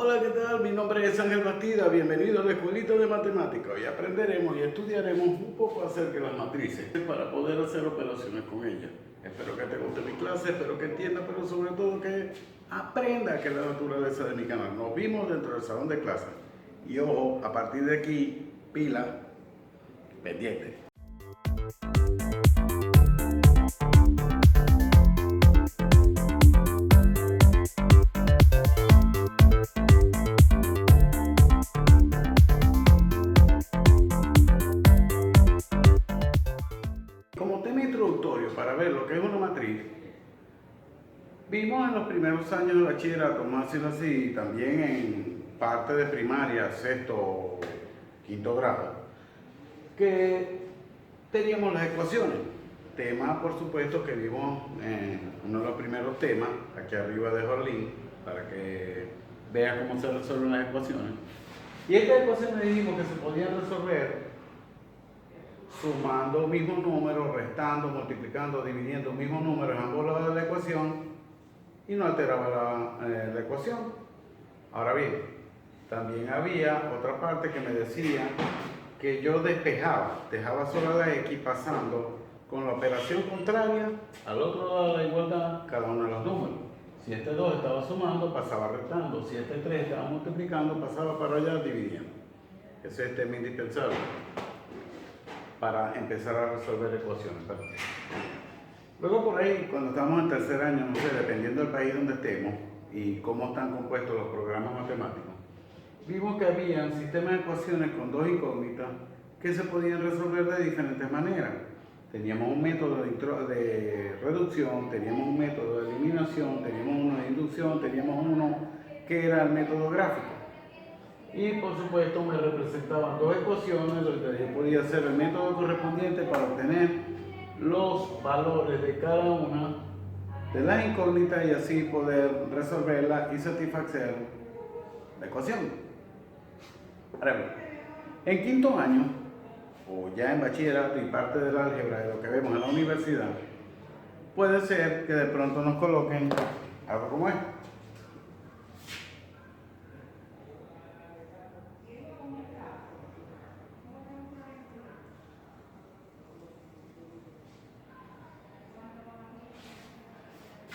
Hola, ¿qué tal? Mi nombre es Ángel Bastida, bienvenido a la Escuelita de Matemáticas. Hoy aprenderemos y estudiaremos un poco acerca de las matrices para poder hacer operaciones con ellas. Espero que te guste mi clase, espero que entiendas, pero sobre todo que aprenda que es la naturaleza de mi canal. Nos vimos dentro del salón de clase. Y ojo, a partir de aquí, pila, pendiente. Como tema introductorio para ver lo que es una matriz, vimos en los primeros años de bachillerato, vamos a decirlo así, y también en parte de primaria, sexto, quinto grado, que teníamos las ecuaciones. Tema, por supuesto, que vimos en uno de los primeros temas, aquí arriba dejo el link para que veas cómo se resuelven las ecuaciones. Y estas ecuaciones dijimos que se podían resolver sumando mismos números, restando, multiplicando, dividiendo mismos números en ambos lados de la ecuación y no alteraba la ecuación. Ahora bien, también había otra parte que me decía que yo dejaba sola la X pasando con la operación contraria al otro lado de la igualdad cada uno de los números. Si este 2 estaba sumando, pasaba restando. Si este 3 estaba multiplicando, pasaba para allá dividiendo. Ese es el tema indispensable para empezar a resolver ecuaciones. Luego por ahí, cuando estamos en tercer año, no sé, dependiendo del país donde estemos y cómo están compuestos los programas matemáticos, vimos que había un sistema de ecuaciones con dos incógnitas que se podían resolver de diferentes maneras. Teníamos un método de reducción, teníamos un método de eliminación, teníamos uno de inducción, teníamos uno que era el método gráfico. Y por supuesto me representaban dos ecuaciones donde yo podía hacer el método correspondiente para obtener los valores de cada una de las incógnitas y así poder resolverla y satisfacer la ecuación. Ahora bien, en quinto año, o ya en bachillerato y parte del álgebra de lo que vemos en la universidad, puede ser que de pronto nos coloquen algo como esto.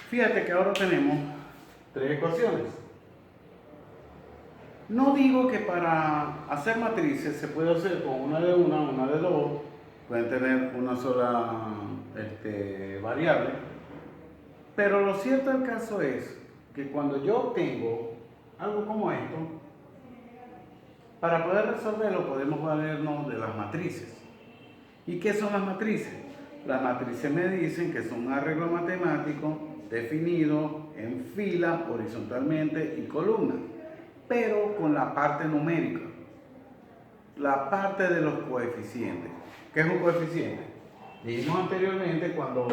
Fíjate que ahora tenemos tres ecuaciones. No digo que para hacer matrices se puede hacer con una de dos, pueden tener una sola variable, pero lo cierto del caso es que cuando yo obtengo algo como esto, para poder resolverlo podemos valernos de las matrices. ¿Y qué son las matrices? Las matrices me dicen que son un arreglo matemático definido en fila, horizontalmente y columna, pero con la parte numérica, la parte de los coeficientes. ¿Qué es un coeficiente? Dijimos anteriormente cuando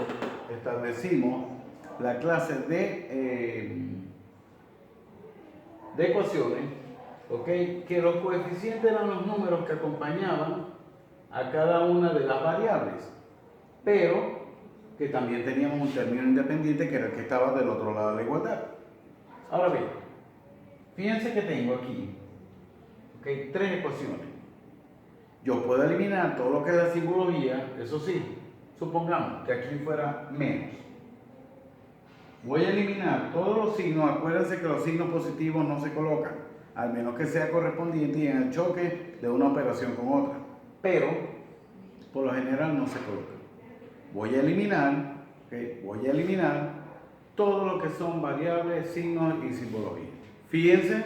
establecimos la clase de ecuaciones, ¿okay? Que los coeficientes eran los números que acompañaban a cada una de las variables, pero que también teníamos un término independiente que era el que estaba del otro lado de la igualdad. Ahora bien, fíjense que tengo aquí tres ecuaciones. Yo puedo eliminar todo lo que es la simbología, eso sí, supongamos que aquí fuera menos. Voy a eliminar todos los signos, acuérdense que los signos positivos no se colocan, al menos que sea correspondiente y en el choque de una operación con otra, pero por lo general no se colocan. Voy a eliminar todo lo que son variables, signos y simbología. Fíjense,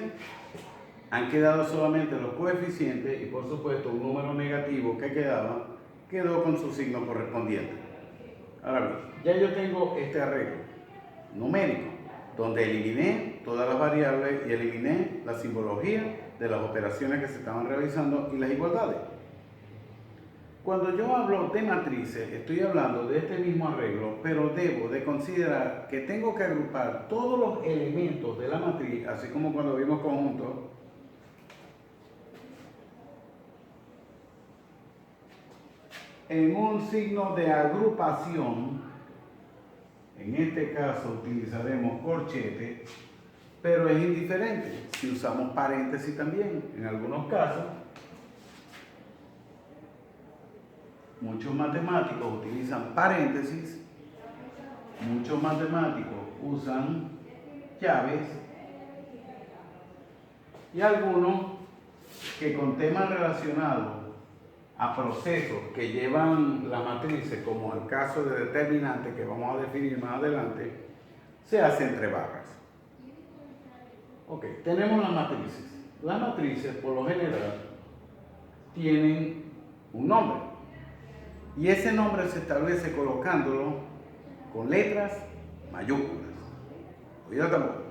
han quedado solamente los coeficientes y por supuesto un número negativo que quedó con su signo correspondiente. Ahora bien, ya yo tengo este arreglo numérico, donde eliminé todas las variables y eliminé la simbología de las operaciones que se estaban realizando y las igualdades. Cuando yo hablo de matrices, estoy hablando de este mismo arreglo, pero debo de considerar que tengo que agrupar todos los elementos de la matriz, así como cuando vimos conjuntos, en un signo de agrupación. En este caso utilizaremos corchete pero es indiferente si usamos paréntesis también. En algunos casos, muchos matemáticos utilizan paréntesis, muchos matemáticos usan llaves y algunos que con temas relacionados a procesos que llevan las matrices, como el caso de determinante que vamos a definir más adelante, se hace entre barras. Ok, tenemos las matrices. Las matrices, por lo general, tienen un nombre. Y ese nombre se establece colocándolo con letras mayúsculas. Cuidado tampoco.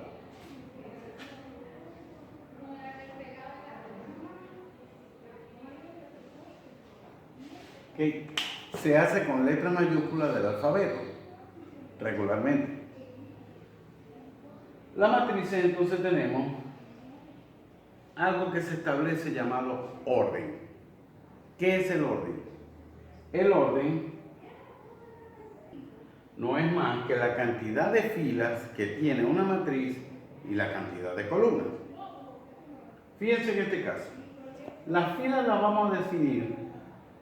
Okay. Se hace con letras mayúsculas del alfabeto, regularmente. La matriz, entonces tenemos algo que se establece llamado orden. ¿Qué es el orden? El orden no es más que la cantidad de filas que tiene una matriz y la cantidad de columnas. Fíjense en este caso. Las filas las vamos a definir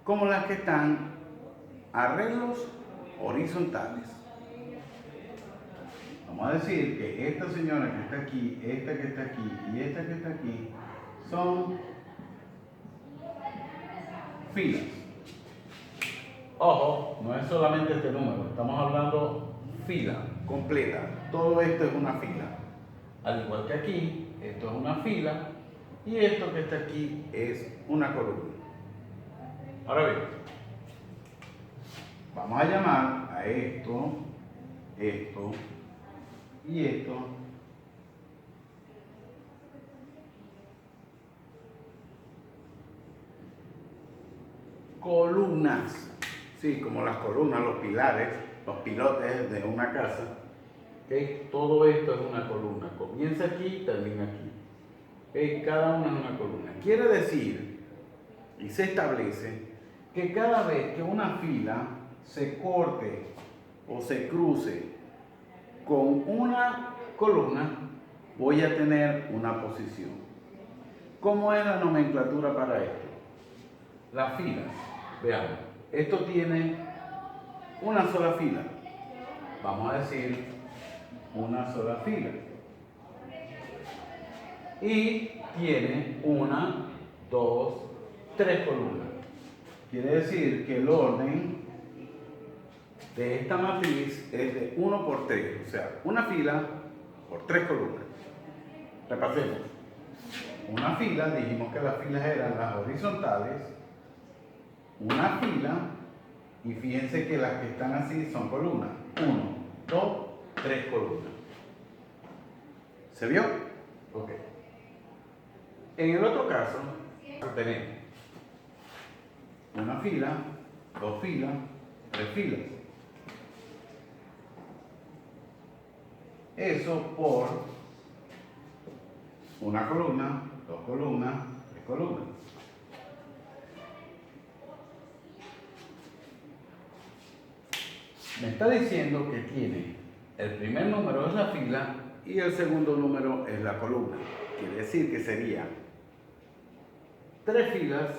como las que están arreglos horizontales. Vamos a decir que esta señora que está aquí, esta que está aquí y esta que está aquí son filas. Ojo, no es solamente este número, estamos hablando fila completa. Todo esto es una fila. Al igual que aquí, esto es una fila y esto que está aquí es una columna. Ahora bien, vamos a llamar a esto, esto y esto columnas. Sí, como las columnas, los pilares, los pilotes de una casa. ¿Okay? Todo esto es una columna. Comienza aquí y termina aquí. ¿Okay? Cada una es una columna. Quiere decir, y se establece, que cada vez que una fila se corte o se cruce con una columna, voy a tener una posición. ¿Cómo es la nomenclatura para esto? Las filas. Veamos, esto tiene una sola fila. Vamos a decir una sola fila. Y tiene una, dos, tres columnas. Quiere decir que el orden de esta matriz es de 1 por 3, o sea, una fila por 3 columnas. Repasemos. Una fila, dijimos que las filas eran las horizontales, una fila, y fíjense que las que están así son columnas. 1, 2, 3 columnas. ¿Se vio? Ok. En el otro caso, tenemos una fila, dos filas, tres filas. Eso por una columna, dos columnas, tres columnas. Me está diciendo que tiene el primer número es la fila y el segundo número es la columna. Quiere decir que sería 3 filas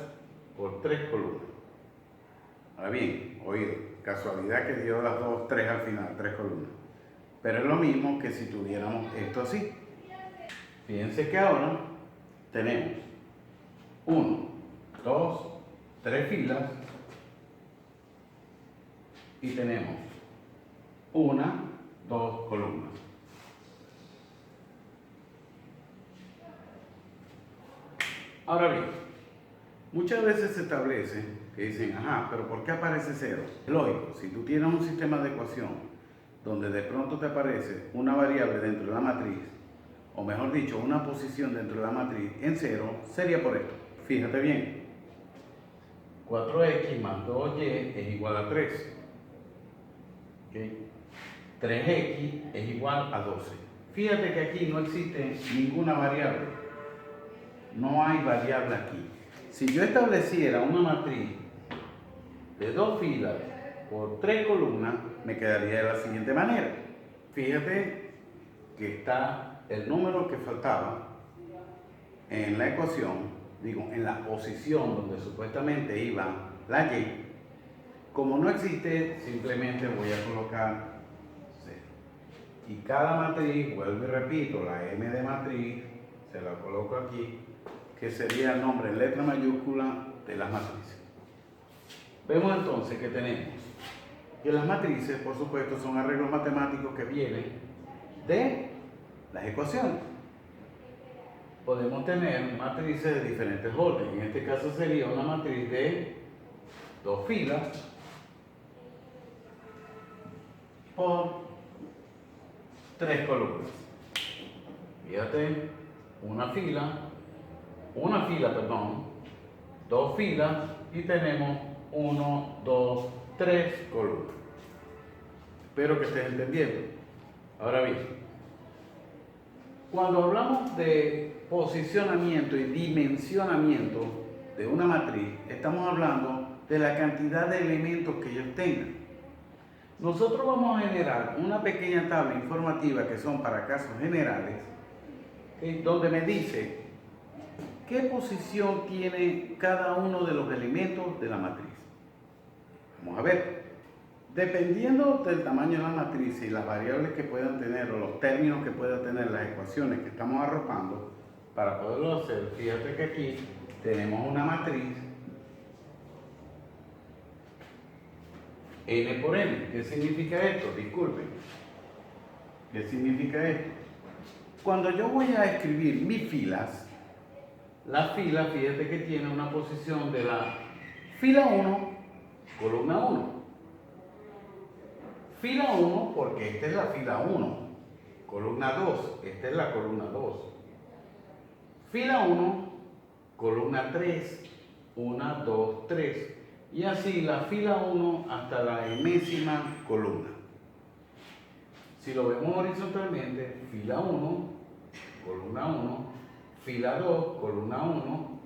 por 3 columnas. Ahora bien, oído, casualidad que dio las dos 3 al final, 3 columnas. Pero es lo mismo que si tuviéramos esto así. Fíjense que ahora tenemos 1, 2, 3 filas y tenemos 1, 2 columnas. Ahora bien, muchas veces se establece que dicen, ajá, pero ¿por qué aparece 0? Lógico, si tú tienes un sistema de ecuación donde de pronto te aparece una variable dentro de la matriz, o mejor dicho, una posición dentro de la matriz en 0, sería por esto. Fíjate bien, 4x más 2y es igual a 3. ¿Okay? 3x es igual a 12. Fíjate que aquí no existe ninguna variable. No hay variable aquí. Si yo estableciera una matriz de 2 filas por 3 columnas, me quedaría de la siguiente manera. Fíjate que está el número que faltaba en la ecuación, digo, en la posición donde supuestamente iba la y, como no existe, simplemente voy a colocar 0. Y cada matriz, vuelvo y repito, la M de matriz, se la coloco aquí, que sería el nombre en letra mayúscula de las matrices. Vemos entonces que tenemos que las matrices, por supuesto, son arreglos matemáticos que vienen de las ecuaciones. Podemos tener matrices de diferentes órdenes. En este caso sería una matriz de 2 filas por 3 columnas. Fíjate, una fila, 2 filas y tenemos 1, 2, 3 columnas. Espero que estés entendiendo. Ahora bien, cuando hablamos de posicionamiento y dimensionamiento de una matriz, estamos hablando de la cantidad de elementos que ellos tengan. Nosotros vamos a generar una pequeña tabla informativa que son para casos generales, donde me dice qué posición tiene cada uno de los elementos de la matriz. Vamos a ver. Dependiendo del tamaño de la matriz y las variables que puedan tener o los términos que puedan tener las ecuaciones que estamos arrojando, para poderlo hacer, fíjate que aquí tenemos una matriz n por n. ¿Qué significa esto? Disculpen. ¿Qué significa esto? Cuando yo voy a escribir mis filas, la fila, fíjate que tiene una posición de la fila 1, columna 1. Fila 1, porque esta es la fila 1. Columna 2, esta es la columna 2. Fila 1, columna 3, 1, 2, 3. Y así la fila 1 hasta la enésima columna. Si lo vemos horizontalmente, fila 1, columna 1, fila 2, columna 1,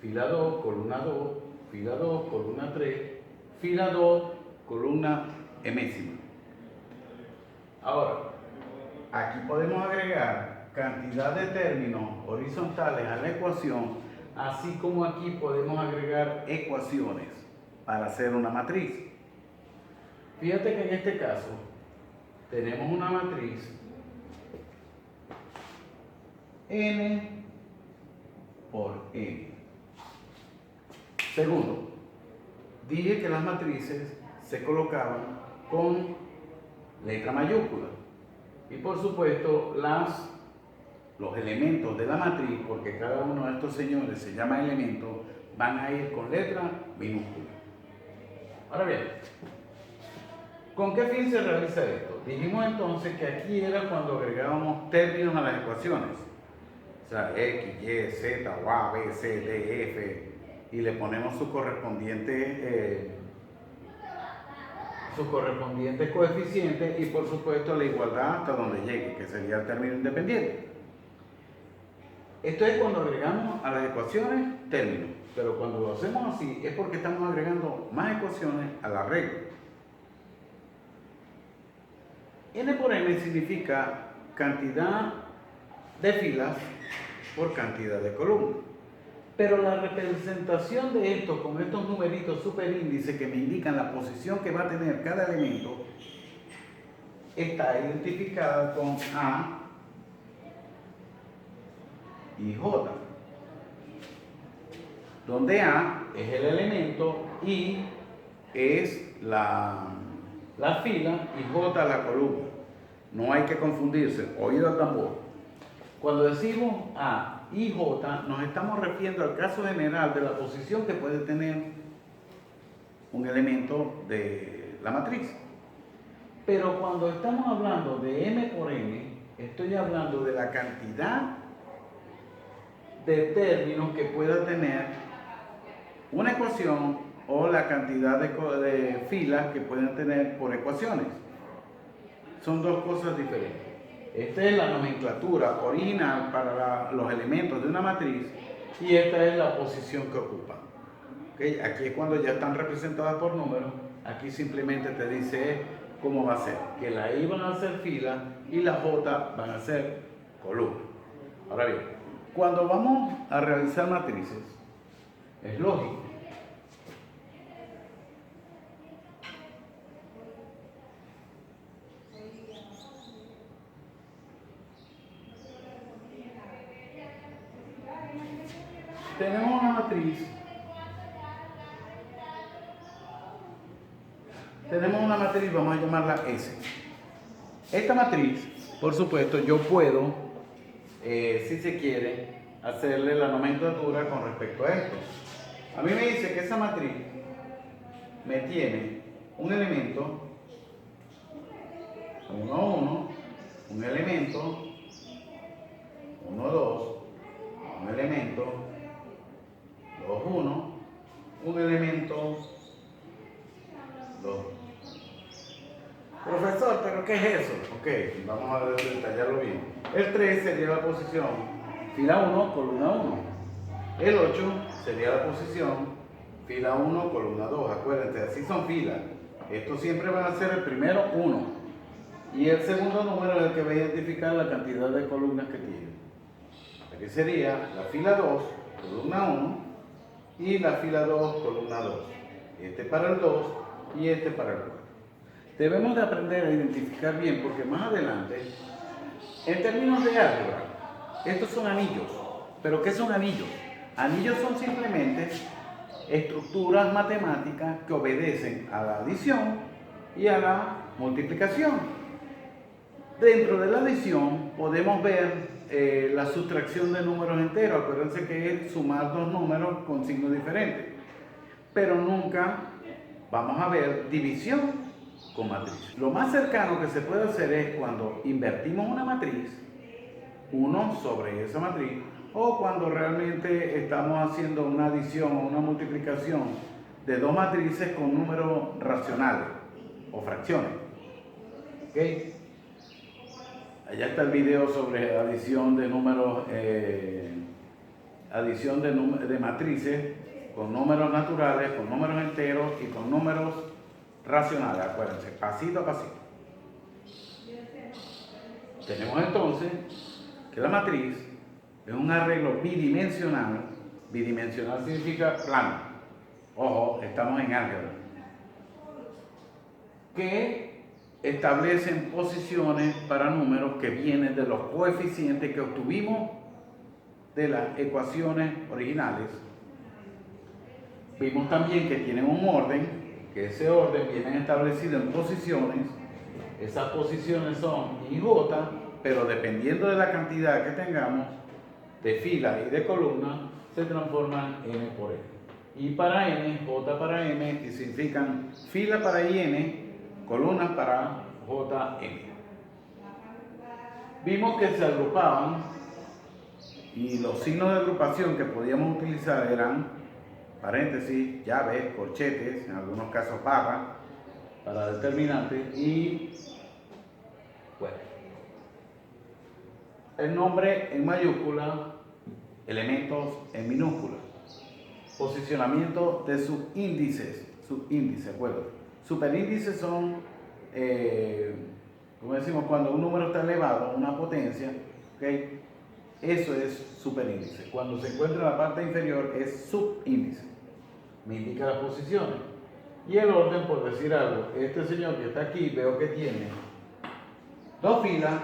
fila 2, columna 2, fila 2, columna 3, fila 2, columna enésima. Ahora, aquí podemos agregar cantidad de términos horizontales a la ecuación, así como aquí podemos agregar ecuaciones para hacer una matriz. Fíjate que en este caso tenemos una matriz n por n. Segundo, dije que las matrices se colocaban con letra mayúscula y por supuesto los elementos de la matriz, porque cada uno de estos señores se llama elemento, van a ir con letra minúscula. Ahora bien, ¿con qué fin se realiza esto? Dijimos entonces que aquí era cuando agregábamos términos a las ecuaciones, o sea, x, y, z, a, b, c, d, f, y le ponemos su correspondiente coeficiente y por supuesto la igualdad hasta donde llegue, que sería el término independiente. Esto es cuando agregamos a las ecuaciones términos, pero cuando lo hacemos así es porque estamos agregando más ecuaciones a la regla. N por n significa cantidad de filas por cantidad de columnas. Pero la representación de esto con estos numeritos superíndices que me indican la posición que va a tener cada elemento está identificada con A y J, donde A es el elemento, I es la fila y J la columna. No hay que confundirse, oído al tambor. Cuando decimos A y J, nos estamos refiriendo al caso general de la posición que puede tener un elemento de la matriz. Pero cuando estamos hablando de M por N, estoy hablando de la cantidad de términos que pueda tener una ecuación o la cantidad de filas que pueden tener por ecuaciones. Son dos cosas diferentes. Esta es la nomenclatura original para los elementos de una matriz y esta es la posición que ocupan. ¿Okay? Aquí es cuando ya están representadas por números. Aquí simplemente te dice cómo va a ser. Que la I van a ser filas y la J van a ser columna. Ahora bien, cuando vamos a realizar matrices, es lógico tenemos una matriz, vamos a llamarla S. Esta matriz, por supuesto, yo puedo, si se quiere, hacerle la nomenclatura con respecto a esto. A mí me dice que esa matriz me tiene un elemento 1, 1, un elemento 1, 2, un elemento 2, 1, un elemento 2. Profesor, ¿pero qué es eso? Ok, vamos a detallarlo bien. El 3 sería la posición fila 1, columna 1. El 8 sería la posición fila 1, columna 2. Acuérdense, así son filas. Esto siempre va a ser el primero 1. Y el segundo número es el que va a identificar la cantidad de columnas que tiene. Aquí sería la fila 2, columna 1, y la fila 2, columna 2. Este para el 2 y este para el 4. Debemos de aprender a identificar bien porque más adelante, en términos de álgebra, estos son anillos. ¿Pero qué son anillos? Anillos son simplemente estructuras matemáticas que obedecen a la adición y a la multiplicación. Dentro de la adición podemos ver la sustracción de números enteros. Acuérdense que es sumar dos números con signos diferentes. Pero nunca vamos a ver división con matriz. Lo más cercano que se puede hacer es cuando invertimos una matriz, 1 sobre esa matriz, o cuando realmente estamos haciendo una adición o una multiplicación de dos matrices con números racionales o fracciones. ¿Ok? Allá está el video sobre adición de números, de matrices con números naturales, con números enteros y con números racionales. Acuérdense, pasito a pasito. Tenemos entonces que la matriz es un arreglo bidimensional. Bidimensional significa plano. Ojo, estamos en álgebra. Que establecen posiciones para números que vienen de los coeficientes que obtuvimos de las ecuaciones originales. Vimos también que tienen un orden, que ese orden viene establecido en posiciones. Esas posiciones son I y J, pero dependiendo de la cantidad que tengamos de fila y de columna, se transforman N por N. I para N, J para M, y significan fila para IN, columnas para JN. Vimos que se agrupaban y los signos de agrupación que podíamos utilizar eran paréntesis, llaves, corchetes, en algunos casos barras para determinantes y bueno, el nombre en mayúscula, elementos en minúscula, posicionamiento de subíndices, acuérdate. Superíndices son, como decimos, cuando un número está elevado, una potencia, ¿okay? Eso es superíndice. Cuando se encuentra en la parte inferior es subíndice. Me indica las posiciones. Y el orden, por decir algo, este señor que está aquí, veo que tiene dos filas,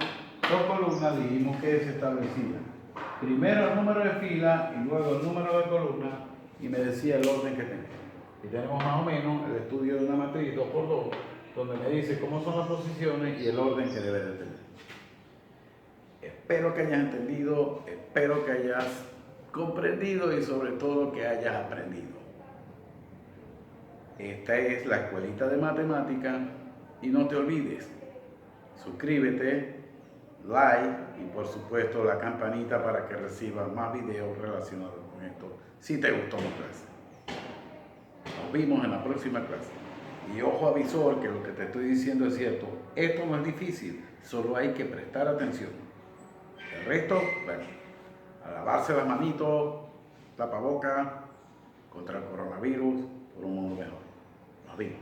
dos columnas, dijimos que es establecida. Primero el número de fila y luego el número de columna, y me decía el orden que tenemos. Y tenemos más o menos el estudio de una matriz 2×2, donde me dice cómo son las posiciones y el orden que debe de tener. Espero que hayas entendido, espero que hayas comprendido y sobre todo que hayas aprendido. Esta es la escuelita de matemática y no te olvides, suscríbete, like y por supuesto la campanita para que recibas más videos relacionados con esto si te gustó mi clase. Nos vemos en la próxima clase. Y ojo avisor que lo que te estoy diciendo es cierto, esto no es difícil, solo hay que prestar atención. El resto, bueno, a lavarse las manitos, tapabocas, contra el coronavirus, por un mundo mejor. Nos vemos.